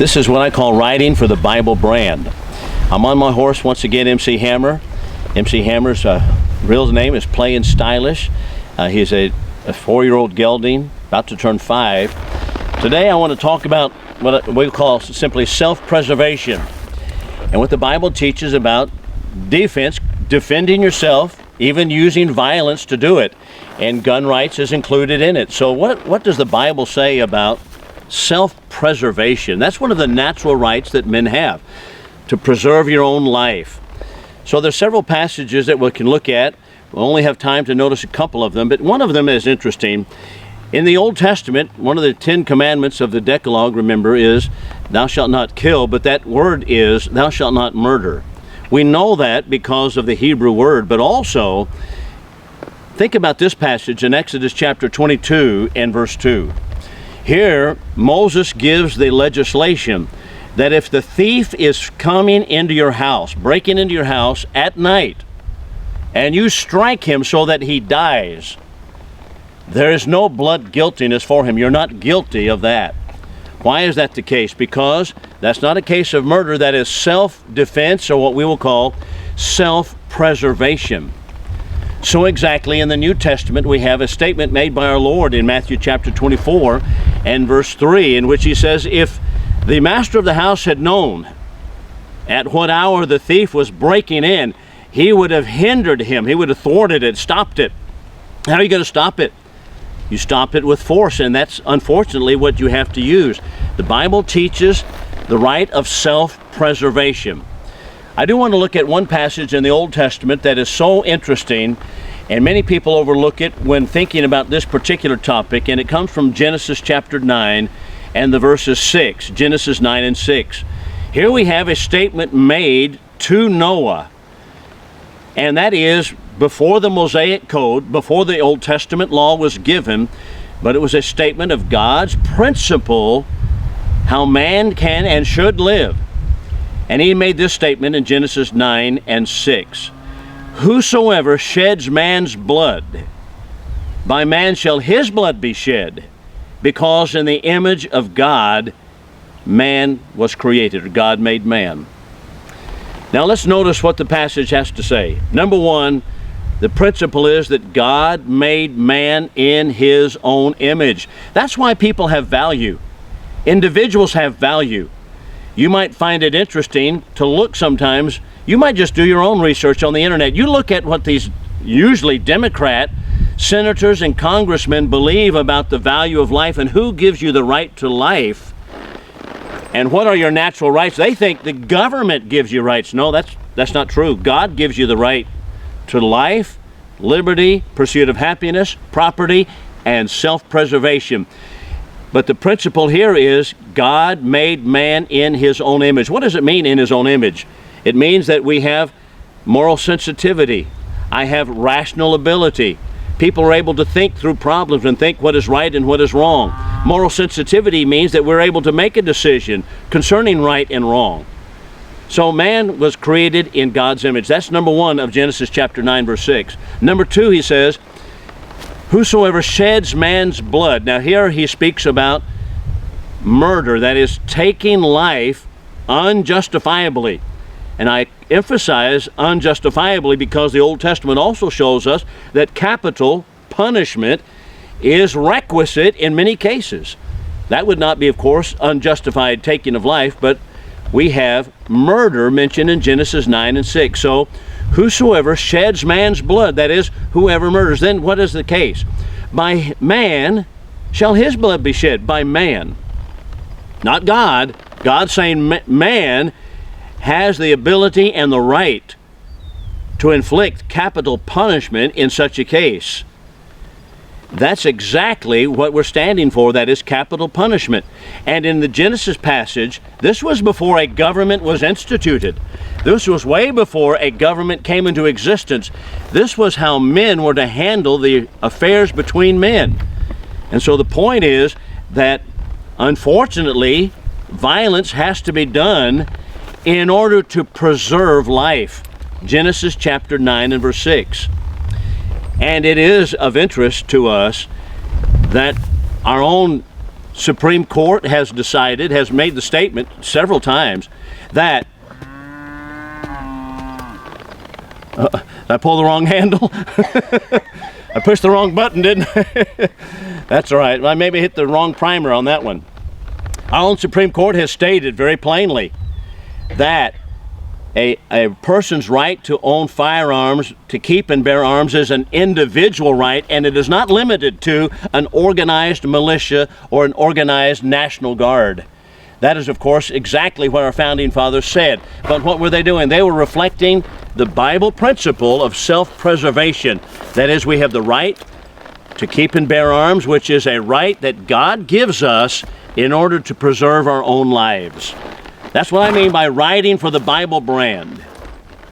This is what I call riding for the Bible brand. I'm on my horse once again, MC Hammer. MC Hammer's real name is Playin' Stylish. He's a 4-year-old gelding, about to turn 5. Today I want to talk about what we call simply self-preservation and what the Bible teaches about defense, defending yourself, even using violence to do it. And gun rights is included in it. So what does the Bible say about self-preservation? That's one of the natural rights that men have, to preserve your own life. So there's several passages that we can look at. We'll only have time to notice a couple of them, but one of them is interesting. In the Old Testament, one of the 10 commandments of the Decalogue, remember, is thou shalt not kill, but that word is thou shalt not murder. We know that because of the Hebrew word, but also think about this passage in Exodus chapter 22 and verse 2. Here, Moses gives the legislation that if the thief is coming into your house, breaking into your house at night, and you strike him so that he dies, there is no blood guiltiness for him. You're not guilty of that. Why is that the case? Because that's not a case of murder. That is self-defense, or what we will call self-preservation. So exactly in the New Testament we have a statement made by our Lord in Matthew chapter 24 and verse 3, in which he says, if the master of the house had known at what hour the thief was breaking in, he would have hindered him. He would have thwarted it, stopped it. How are you going to stop it? You stop it with force, and that's unfortunately what you have to use. The Bible teaches the right of self-preservation. I do want to look at one passage in the Old Testament that is so interesting, and many people overlook it when thinking about this particular topic, and it comes from Genesis chapter 9 and the verses 6, Genesis 9 and 6. Here we have a statement made to Noah, and that is before the Mosaic Code, before the Old Testament law was given, but it was a statement of God's principle, how man can and should live. And he made this statement in Genesis 9 and 6. Whosoever sheds man's blood, by man shall his blood be shed, because in the image of God man was created, or God made man. Now let's notice what the passage has to say. Number one, the principle is that God made man in his own image. That's why people have value. Individuals have value. You might find it interesting to look sometimes. You might just do your own research on the internet. You look at what these usually Democrat senators and congressmen believe about the value of life and who gives you the right to life and what are your natural rights. They think the government gives you rights. No, that's not true. God gives you the right to life, liberty, pursuit of happiness, property, and self-preservation. But the principle here is God made man in his own image. What does it mean, in his own image? It means that we have moral sensitivity. I have rational ability. People are able to think through problems and think what is right and what is wrong. Moral sensitivity means that we're able to make a decision concerning right and wrong. So man was created in God's image. That's number one of Genesis chapter 9 verse 6. Number 2, he says, whosoever sheds man's blood. Now here he speaks about murder, that is taking life unjustifiably. And I emphasize unjustifiably because the Old Testament also shows us that capital punishment is requisite in many cases. That would not be, of course, unjustified taking of life, but we have murder mentioned in Genesis 9 and 6. So whosoever sheds man's blood, that is, whoever murders. Then what is the case? By man shall his blood be shed. By man. Not God. God saying man has the ability and the right to inflict capital punishment in such a case. That's exactly what we're standing for, that is capital punishment. And in the Genesis passage, this was before a government was instituted. This was way before a government came into existence. This was how men were to handle the affairs between men. And so the point is that, unfortunately, violence has to be done in order to preserve life. Genesis chapter 9 and verse 6. And it is of interest to us that our own Supreme Court has decided, has made the statement several times, that did I pull the wrong handle? I pushed the wrong button, didn't I? That's all right. I maybe hit the wrong primer on that one. Our own Supreme Court has stated very plainly that a person's right to own firearms, to keep and bear arms, is an individual right, and it is not limited to an organized militia or an organized National Guard. That is, of course, exactly what our founding fathers said. But what were they doing? They were reflecting the Bible principle of self-preservation. That is, we have the right to keep and bear arms, which is a right that God gives us in order to preserve our own lives. That's what I mean by riding for the Bible brand.